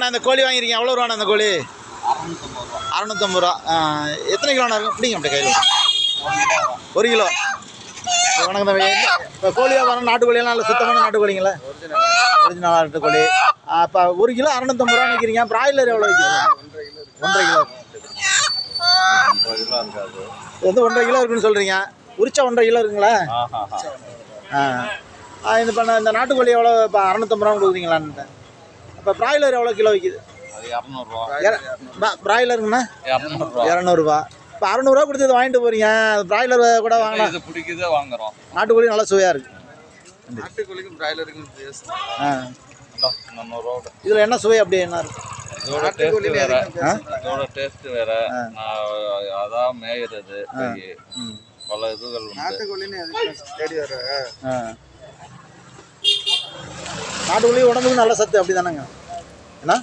இந்த கோழி வாங்கியிருக்கீங்க எவ்வளோ ரூபாண்ணா அந்த கோழி? 650 ரூபா. எத்தனை கிலோண்ணா இருக்கும்? பிடிங்க அப்படி கையில் 1 கிலோ. வணக்கம் தம்பி. இப்போ கோழி வியாபாரம் நாட்டுக்கோழியெல்லாம் நல்ல சுத்தமான நாட்டுக்கோழிங்களா? ஒரிஜினல் நாட்டுக்கோழி. அப்போ 1 கிலோ 650 ரூபா நிற்கிறீங்க. பிராய்லர் எவ்வளோ வைக்கிறீங்க? 1.5 கிலோ. இது வந்து 1.5 கிலோ இருக்குன்னு சொல்கிறீங்க. உரிச்சா 1.5 கிலோ இருக்குங்களா? இந்த பண்ண இந்த நாட்டுக்கோழி எவ்வளோ? இப்போ 650 ரூபா கொடுக்குறீங்களான்னு. இப்போ பிராய்லர் எவ்வளோ கிலோ விற்கிது? 200 பிராய்லருங்கண்ணா 200 இப்போ 600 கொடுத்து இதை வாங்கிட்டு போகிறீங்க. அது பிராய்லர் கூட வாங்கலாம். இது பிடிக்குதே வாங்குறோம். நாட்டுக்கோழி நல்லா சுவையாக இருக்குது. நாட்டுக்கோழிக்கும் பிராய்லருக்கும் இதில் என்ன சுவை அப்படி என்ன இருக்குது? இதோட டேஸ்ட் வேற. அதான் மேயிறது பல இதுகள் நாட்டுக்கோழி உடம்புக்கு நல்ல சத்து அப்படி தானேங்க? என்ன